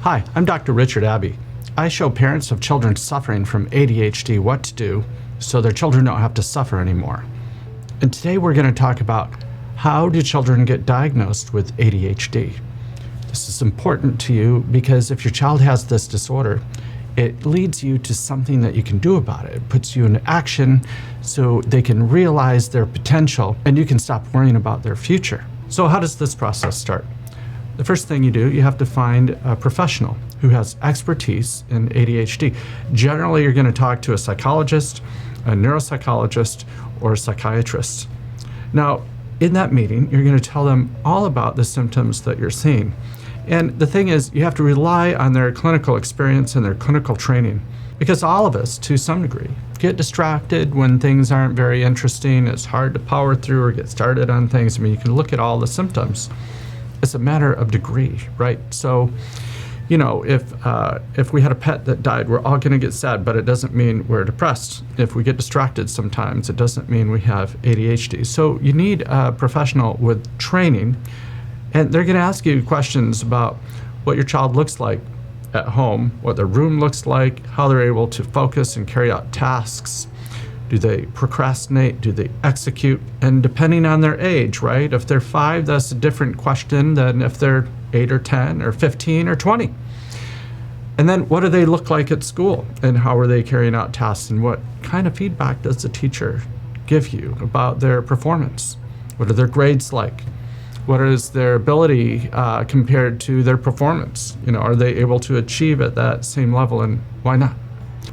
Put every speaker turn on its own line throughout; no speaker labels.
Hi, I'm Dr. Richard Abbey. I show parents of children suffering from ADHD what to do so their children don't have to suffer anymore. And today we're going to talk about how do children get diagnosed with ADHD. This is important to you because if your child has this disorder, it leads you to something that you can do about it. It puts you into action so they can realize their potential and you can stop worrying about their future. So how does this process start? The first thing you do, you have to find a professional who has expertise in ADHD. Generally, you're going to talk to a psychologist, a neuropsychologist, or a psychiatrist. Now, in that meeting, you're going to tell them all about the symptoms that you're seeing. And the thing is, you have to rely on their clinical experience and their clinical training, because all of us, to some degree, get distracted when things aren't very interesting. It's hard to power through or get started on things. I mean, you can look at all the symptoms. It's a matter of degree, right? So, you know, if we had a pet that died, we're all going to get sad, but it doesn't mean we're depressed. If we get distracted sometimes, it doesn't mean we have ADHD. So you need a professional with training, and they're going to ask you questions about what your child looks like at home, what their room looks like, how they're able to focus and carry out tasks. Do they procrastinate? Do they execute? And depending on their age, right? If they're 5, that's a different question than if they're 8 or 10 or 15 or 20. And then what do they look like at school? And how are they carrying out tasks? And what kind of feedback does the teacher give you about their performance? What are their grades like? What is their ability compared to their performance? You know, are they able to achieve at that same level, and why not?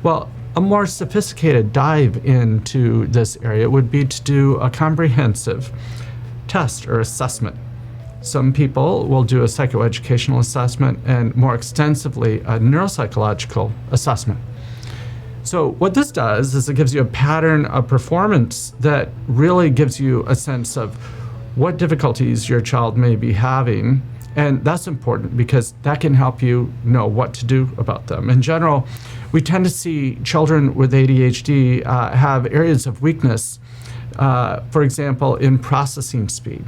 Well, a more sophisticated dive into this area would be to do a comprehensive test or assessment. Some people will do a psychoeducational assessment and more extensively a neuropsychological assessment. So what this does is it gives you a pattern of performance that really gives you a sense of what difficulties your child may be having. And that's important because that can help you know what to do about them. In general, we tend to see children with ADHD have areas of weakness, for example, in processing speed.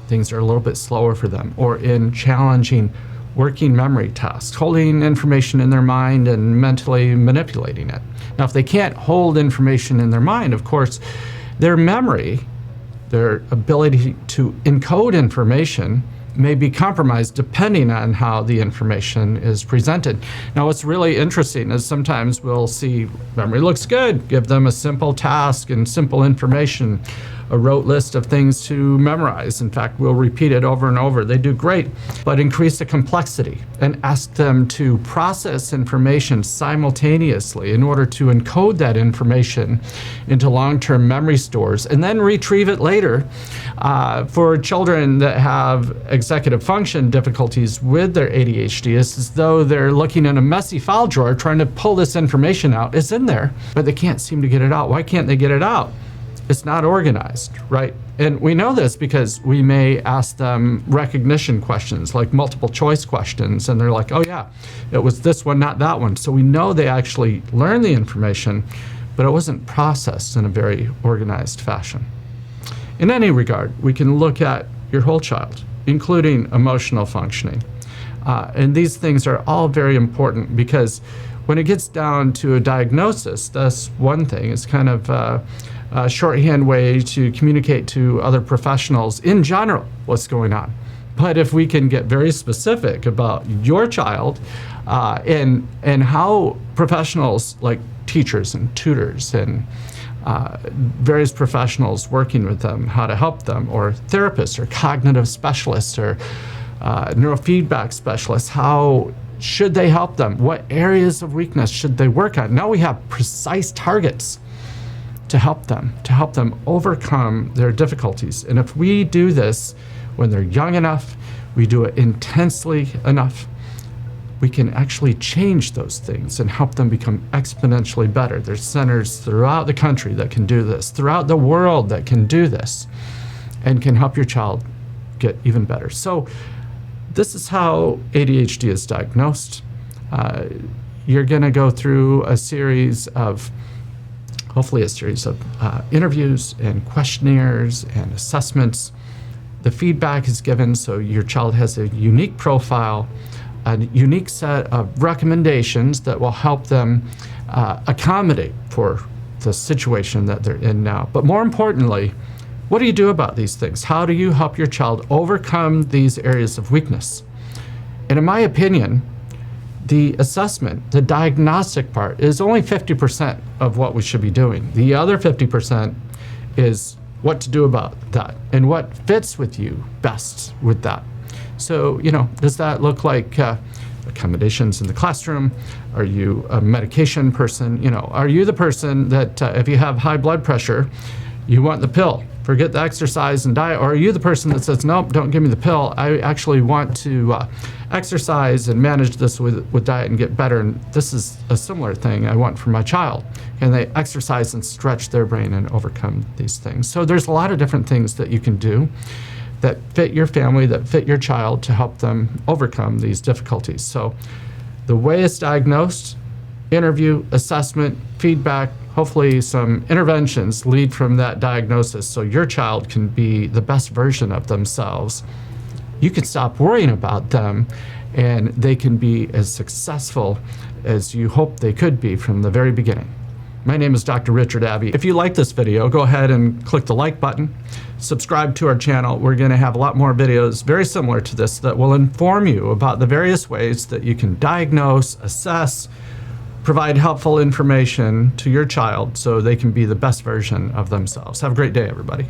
Things are a little bit slower for them, or in challenging working memory tasks, holding information in their mind and mentally manipulating it. Now, if they can't hold information in their mind, of course, their memory, their ability to encode information may be compromised depending on how the information is presented. Now, what's really interesting is sometimes we'll see memory looks good, give them a simple task and simple information, a rote list of things to memorize. In fact, we'll repeat it over and over. They do great, but increase the complexity and ask them to process information simultaneously in order to encode that information into long-term memory stores and then retrieve it later. For children that have executive function difficulties with their ADHD, it's as though they're looking in a messy file drawer trying to pull this information out. It's in there, but they can't seem to get it out. Why can't they get it out? It's not organized, right? And we know this because we may ask them recognition questions, like multiple choice questions, and they're like, oh yeah, it was this one, not that one. So we know they actually learned the information, but it wasn't processed in a very organized fashion. In any regard, we can look at your whole child, including emotional functioning. And these things are all very important because when it gets down to a diagnosis, that's one thing. It's kind of a shorthand way to communicate to other professionals in general what's going on. But if we can get very specific about your child and how professionals like teachers and tutors and various professionals working with them, how to help them, or therapists or cognitive specialists or neurofeedback specialists, how should they help them? What areas of weakness should they work on? Now we have precise targets to help them overcome their difficulties. And if we do this when they're young enough, we do it intensely enough, we can actually change those things and help them become exponentially better. There's centers throughout the country that can do this, throughout the world that can do this, and can help your child get even better. So this is how ADHD is diagnosed. You're gonna go through a series of interviews and questionnaires and assessments. The feedback is given so your child has a unique profile a unique set of recommendations that will help them accommodate for the situation that they're in now. But more importantly, what do you do about these things? How do you help your child overcome these areas of weakness? And in my opinion, the assessment, the diagnostic part, is only 50% of what we should be doing. The other 50% is what to do about that and what fits with you best with that. So, does that look like accommodations in the classroom? Are you a medication person? Are you the person that if you have high blood pressure, you want the pill, forget the exercise and diet? Or are you the person that says, nope, don't give me the pill, I actually want to exercise and manage this with diet and get better, and this is a similar thing I want for my child. Can they exercise and stretch their brain and overcome these things? So there's a lot of different things that you can do that fit your family, that fit your child, to help them overcome these difficulties. So the way it's diagnosed, interview, assessment, feedback, hopefully some interventions lead from that diagnosis so your child can be the best version of themselves. You can stop worrying about them and they can be as successful as you hope they could be from the very beginning. My name is Dr. Richard Abbey. If you like this video, go ahead and click the like button. Subscribe to our channel. We're going to have a lot more videos very similar to this that will inform you about the various ways that you can diagnose, assess, provide helpful information to your child so they can be the best version of themselves. Have a great day, everybody.